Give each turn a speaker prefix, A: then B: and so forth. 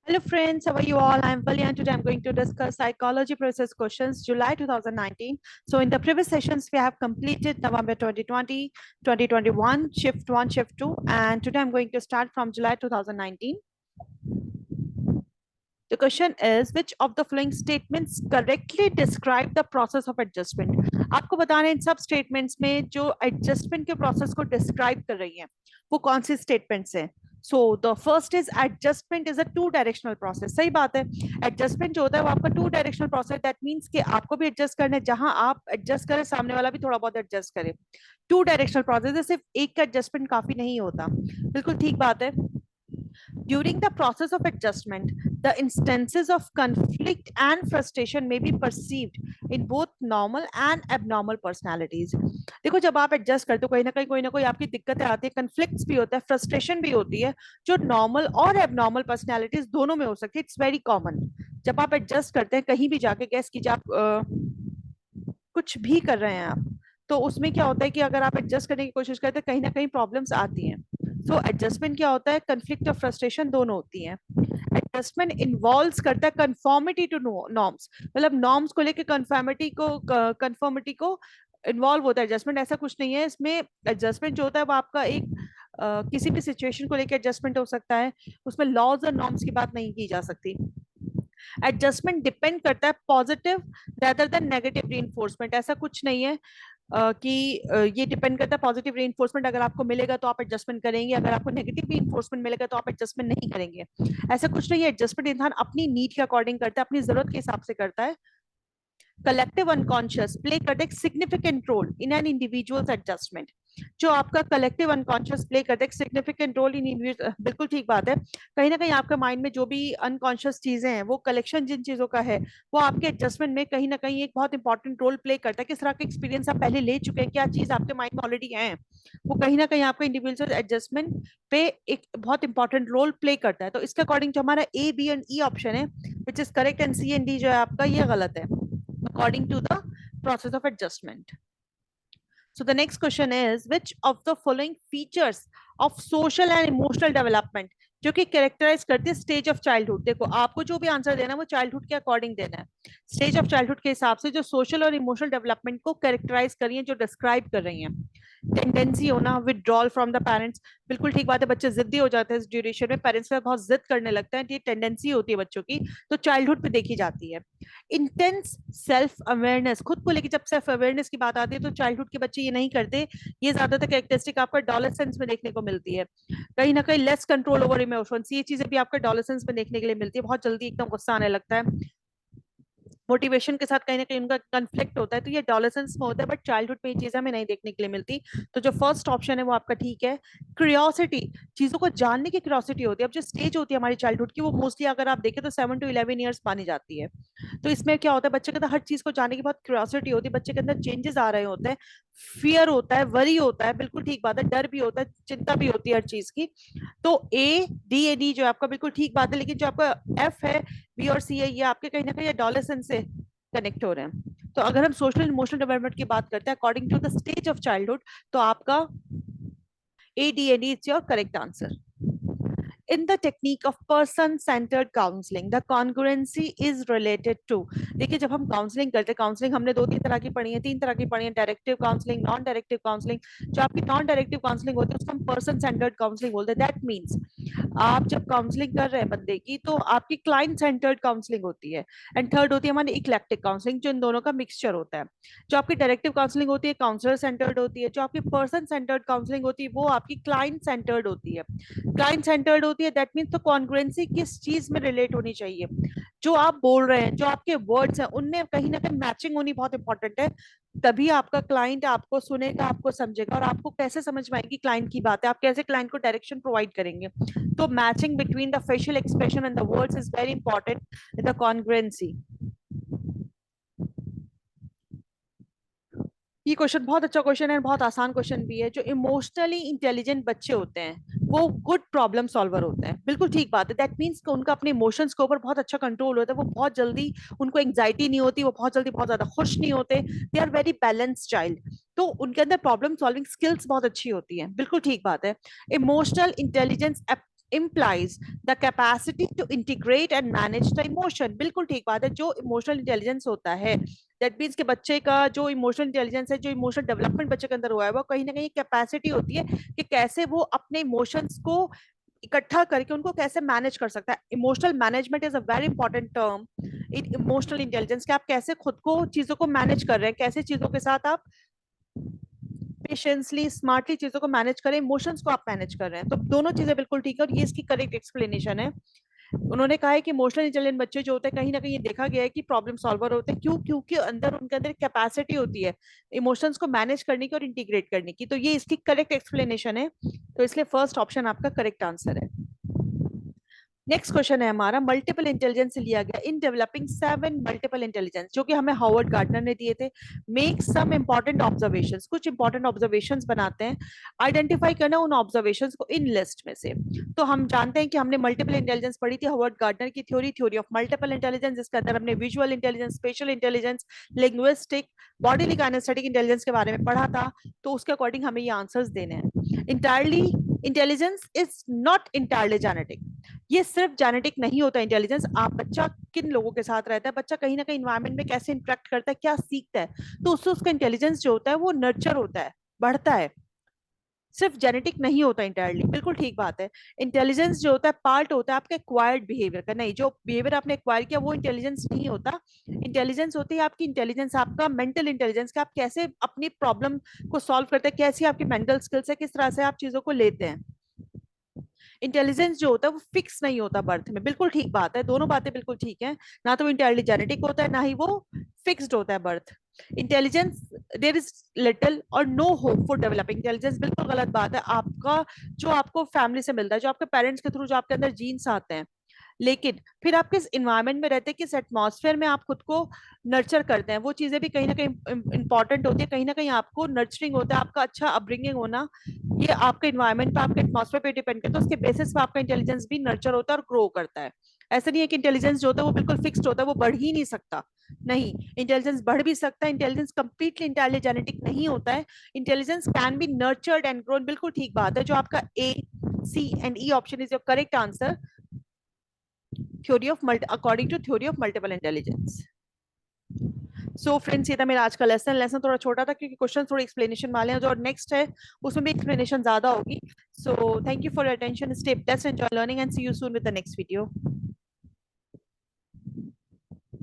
A: Hello friends, how are you all? I'm Valia and today I'm going to discuss psychology process questions July 2019. So in the previous sessions we have completed November 2020, 2021, shift 1, shift 2 and today I'm going to start from July 2019. The question is which of the following statements correctly describe the process of adjustment? आपको बताना है इन सब statements में जो adjustment के process को describe कर रही हैं वो कौन सी statements हैं? So the first is adjustment is a two directional process. सही बात है. Adjustment जो होता है वो आपका two directional process. That means कि आपको भी adjust करना है, जहां आप adjust करें सामने वाला भी थोड़ा बहुत adjust करे. Two directional process है, सिर्फ एक का adjustment काफी नहीं होता. बिल्कुल ठीक बात है. During the process of adjustment, the instances of conflict and frustration may be perceived in both normal and abnormal personalities. देखो जब आप एडजस्ट करते हो कोई ना कोई आपकी दिक्कतें आती है, कन्फ्लिक्ट्स भी होता है, फ्रस्ट्रेशन भी होती है, जो नॉर्मल और एबनॉर्मल पर्सनालिटीज दोनों में हो सकती है. It's very common. जब आप एडजस्ट करते हैं कहीं भी जाके, गैस कीजिए आप कुछ भी कर रहे हैं आप, तो उसमें क्या होता है कि अगर आप एडजस्ट करने की कोशिश करते हैं कहीं ना कहीं प्रॉब्लम्स आती हैं. सो एडजस्टमेंट क्या होता है, कंफ्लिक्ट और फ्रस्ट्रेशन दोनों होती हैं. एडजस्टमेंट इन्वॉल्व्स करता है कंफॉर्मिटी टू नॉर्म्स, मतलब नॉर्म्स को लेकर कंफॉर्मिटी को इन्वॉल्व होता है एडजस्टमेंट. ऐसा कुछ नहीं है इसमें. एडजस्टमेंट जो होता है वो आपका एक किसी भी सिचुएशन को लेकर एडजस्टमेंट हो सकता है, उसमें लॉज और नॉर्म्स की बात नहीं की जा सकती. एडजस्टमेंट डिपेंड करता है positive rather than negative reinforcement. ऐसा कुछ नहीं है कि ये डिपेंड करता है पॉजिटिव रीइंफोर्समेंट अगर आपको मिलेगा तो आप एडजस्टमेंट करेंगे, अगर आपको नेगेटिव रीइंफोर्समेंट मिलेगा तो आप एडजस्टमेंट नहीं करेंगे. ऐसा कुछ नहीं है. एडजस्टमेंट इंसान अपनी नीड के अकॉर्डिंग करता है, अपनी जरूरत के हिसाब से करता है. कलेक्टिव अनकॉन्शियस प्ले करता है significant role in an individual's adjustment. जो आपका कलेक्टिव अनकॉन्शियस प्ले करता है सिग्निफिकेंट रोल इन इंडिविजुअल, बिल्कुल ठीक बात है. कहीं ना कहीं आपके माइंड में जो भी अनकॉन्शियस चीजें हैं, वो कलेक्शन जिन चीजों का है, वो आपके एडजस्टमेंट में कहीं ना कहीं एक बहुत इंपॉर्टेंट रोल प्ले करता है. किस तरह का एक्सपीरियंस आप पहले ले चुके हैं, क्या चीज आपके माइंड में ऑलरेडी है, वो कहीं ना कहीं आपका इंडिविजुअल एडजस्टमेंट पे एक बहुत इंपॉर्टेंट रोल प्ले करता है. तो इसके अकॉर्डिंग जो हमारा A, B and E option है which is correct, and C and D जो है आपका ये गलत है according to the process of adjustment. So the next question is which of the following features of social and emotional development जो कि characterise करती है स्टेज ऑफ चाइल्डहुड. देखो आपको जो भी आंसर देना है वो चाइल्डहुड के अकॉर्डिंग देना है. स्टेज ऑफ चाइल्डहुड के हिसाब से जो सोशल और इमोशनल डेवलपमेंट को कैरेक्टराइज कर रही है, जो डिस्क्राइब कर रही हैं. टेंडेंसी होना, विड्रॉल फ्रॉम द पेरेंट्स, बिल्कुल ठीक बात है. बच्चे जिद्दी हो जाते हैं इस ड्यूरेशन में, पेरेंट्स पे बहुत जिद करने लगता है, ये टेंडेंसी होती है बच्चों की, तो चाइल्डहुड पे देखी जाती है. इंटेंस सेल्फ अवेयरनेस, खुद को लेकर जब सेल्फ अवेयरनेस की बात आती है तो चाइल्डहुड के बच्चे ये नहीं करते. ये ज्यादातर कैरेक्टरिस्टिक आपको एडोलेसेंस में देखने को मिलती है. कहीं ना कहीं लेस कंट्रोल ओवर इमोशंस, ये चीजें भी आपको एडोलेसेंस में देखने के लिए मिलती है. बहुत जल्दी एकदम गुस्सा आने लगता है, मोटिवेशन के साथ कहीं ना कहीं उनका कन्फ्लिक्ट होता है, तो ये एडोलेसेंस में होता है. बट चाइल्डहुड में ये चीजें हमें नहीं देखने के लिए मिलती. तो जो फर्स्ट ऑप्शन है वो आपका ठीक है. क्यूरियोसिटी, चीजों को जानने की क्यूरियोसिटी होती है. अब जो स्टेज होती है हमारी चाइल्डहुड की, वो मोस्टली अगर आप देखें तो 7 to 11 ईयर्स मानी जाती है. तो इसमें क्या होता है, बच्चे के अंदर हर चीज को जानने की बहुत क्यूरियोसिटी होती है. बच्चे के अंदर चेंजेस आ रहे होते हैं, फियर होता है, वरी होता है, बिल्कुल ठीक बात है, डर भी होता है, चिंता भी होती है हर चीज की. तो ए, डी, ए, डी जो आपका बिल्कुल ठीक बात है. लेकिन जो आपका एफ है, बी और सी है, ये आपके कहीं ना कहीं एडोलेसेंस से कनेक्ट हो रहे हैं. तो अगर हम सोशल इमोशनल डेवलपमेंट की बात करते हैं according to the stage of childhood, तो आपका ADND is your correct answer. In the technique of person centered counseling, the congruency is related to. देखिए जब हम काउंसलिंग करते हैं, काउंसलिंग हमने 2-3 तरह की पढ़ी है, 3 तरह की पढ़ी है, directive counselling, non directive counselling. जो आपकी नॉन डायरेक्टिव काउंसलिंग होती है उसको हम पर्सन सेंटर्ड काउंसलिंग बोलते हैं. दैट मीन्स आप जब काउंसलिंग कर रहे हैं बंदे की, तो आपकी क्लाइंट सेंटर्ड काउंसलिंग होती है. एंड थर्ड होती है हमारी इक्लेक्टिक काउंसलिंग, जो इन दोनों का मिक्सचर होता है. जो आपकी डायरेक्टिव काउंसलिंग होती है काउंसलर सेंटर्ड होती है. जो आपकी पर्सन सेंटर्ड काउंसलिंग होती है वो आपकी क्लाइंट सेंटर्ड होती है. क्लाइंट सेंटर्ड होती है, दैट मीन्स तो कॉन्ग्रुएंसी किस चीज में रिलेट होनी चाहिए, जो आप बोल रहे हैं, जो आपके वर्ड्स हैं, उनमें कहीं ना कहीं मैचिंग होनी बहुत इंपॉर्टेंट है. तभी आपका क्लाइंट आपको सुनेगा, आपको समझेगा. और आपको कैसे समझ में आएगी क्लाइंट की बात है, आप कैसे क्लाइंट को डायरेक्शन प्रोवाइड करेंगे. तो matching between the facial expression and the words is very important in the congruency. ये क्वेश्चन बहुत अच्छा क्वेश्चन है, बहुत आसान क्वेश्चन भी है. जो इमोशनली इंटेलिजेंट बच्चे होते हैं वो गुड प्रॉब्लम सॉल्वर होते हैं. बिल्कुल ठीक बात है. दैट मीन्स कि उनका अपने इमोशंस के ऊपर बहुत अच्छा कंट्रोल होता है. वो बहुत जल्दी, उनको एंग्जाइटी नहीं होती, वो बहुत जल्दी बहुत ज्यादा खुश नहीं होते. They are very balance child. तो उनके अंदर प्रॉब्लम सॉल्विंग स्किल्स बहुत अच्छी होती है. बिल्कुल ठीक बात है. Emotional intelligence implies the capacity to integrate and manage the emotion. बिल्कुल ठीक बात है. जो इमोशनल इंटेलिजेंस होता है, दैट मीन्स कि बच्चे का जो इमोशनल इंटेलिजेंस है, जो इमोशनल डेवलपमेंट बच्चे के अंदर हुआ है, वो कहीं ना कहीं कैपेसिटी होती है कि कैसे वो अपने इमोशंस को इकट्ठा करके उनको कैसे मैनेज कर सकता है. Emotional management is a very important term in emotional intelligence, कि आप कैसे खुद को चीजों को मैनेज कर रहे हैं, कैसे चीजों के साथ आप पेशेंसली स्मार्टली चीजों को मैनेज करें, इमोशंस को आप मैनेज कर रहे हैं. तो दोनों चीजें बिल्कुल ठीक है और ये इसकी करेक्ट एक्सप्लेनेशन है. उन्होंने कहा है कि इमोशनल इंटेलिजेंट बच्चे जो होते हैं, कहीं ना कहीं ये देखा गया है कि प्रॉब्लम सॉल्वर होते हैं. क्यों? क्योंकि अंदर उनके अंदर कैपेसिटी होती है इमोशंस को मैनेज करने की और इंटीग्रेट करने की. तो ये इसकी करेक्ट एक्सप्लेनेशन है. तो इसलिए फर्स्ट ऑप्शन आपका करेक्ट आंसर है. नेक्स्ट क्वेश्चन है हमारा मल्टीपल इंटेलिजेंस से लिया गया. इन डेवलपिंग 7 मल्टीपल इंटेलिजेंस, जो कि हमें हार्वर्ड गार्डनर ने दिए थे. मेक सम इंपॉर्टेंट ऑब्जर्वेशंस, कुछ इंपॉर्टेंट ऑब्जर्वेशंस बनाते हैं. आइडेंटिफाई करना उन ऑब्जर्वेशंस को इन लिस्ट में से. तो हम जानते हैं कि हमने मल्टीपल इंटेलिजेंस पढ़ी थी हार्वर्ड गार्डनर की थ्योरी ऑफ मल्टीपल इंटेलिजेंस, जिसके अंदर हमने visual intelligence, spatial intelligence, linguistic, body kinesthetic intelligence के बारे में पढ़ा था. तो उसके अकॉर्डिंग हमें ये आंसर्स देने हैं. Entirely intelligence is not entirely genetic. ये सिर्फ जेनेटिक नहीं होता इंटेलिजेंस. आप बच्चा किन लोगों के साथ रहता है, बच्चा कहीं ना कहीं इन्वायरमेंट में कैसे इंटरेक्ट करता है, क्या सीखता है, तो उससे उसका इंटेलिजेंस जो होता है वो नर्चर होता है, बढ़ता है. सिर्फ जेनेटिक नहीं होता इंटायरली. बिल्कुल ठीक बात है. इंटेलिजेंस जो होता है पार्ट होता है आपके एक्वायर्ड बिहेवियर का. नहीं, जो बिहेवियर आपने एक्वायर किया वो इंटेलिजेंस नहीं होता. इंटेलिजेंस होती है आपकी इंटेलिजेंस, आपका मेंटल इंटेलिजेंस, कि आप कैसे अपनी प्रॉब्लम को सॉल्व करते हैं, कैसी आपकी मेंटल स्किल्स है, किस तरह से आप चीजों को लेते हैं. इंटेलिजेंस जो होता है वो फिक्स नहीं होता बर्थ में. बिल्कुल ठीक बात है, दोनों बातें बिल्कुल ठीक है. ना तो वो इंटेलिजेंट जेनेटिक होता है, ना ही वो फिक्स्ड होता है birth. Intelligence, there is little or no hope for developing intelligence. बिल्कुल गलत बात है. आपका जो आपको फैमिली से मिलता है, जो आपके पेरेंट्स के थ्रू जो आपके अंदर जीन्स आते हैं, लेकिन फिर आप किस इन्वायरमेंट में रहते हैं, किस एटमॉस्फेयर में आप खुद को नर्चर करते हैं, वो चीजें भी कहीं ना कहीं इंपॉर्टेंट होती है. कहीं ना कहीं आपको नर्चरिंग होता है, आपका अच्छा अपब्रिंगिंग होना, ये आपके इन्वायरमेंट पे, आपके एटमॉस्फेयर पे डिपेंड करता है. तो उसके बेसिस पे आपका इंटेलिजेंस भी नर्चर होता है और ग्रो करता है. ऐसा नहीं है कि इंटेलिजेंस जो होता है वो बिल्कुल फिक्स्ड होता है, वो बढ़ ही नहीं सकता. नहीं, इंटेलिजेंस बढ़ भी सकता है. इंटेलिजेंस कंप्लीटली इंटेलिजेंट जेनेटिक नहीं होता है. Intelligence can be nurtured and grown. बिल्कुल ठीक बात है. जो आपका A, C and E option is your correct answer. Theory of according to theory of multiple intelligence. So friends, ये था मेरा आज का लेसन थोड़ा छोटा था क्योंकि क्वेश्चन थोड़े एक्सप्लेनेशन वाले हैं. जो नेक्स्ट है उसमें भी एक्सप्लेनेशन ज्यादा होगी. So thank you for your attention. Stay blessed, enjoy learning and see you soon with the next video.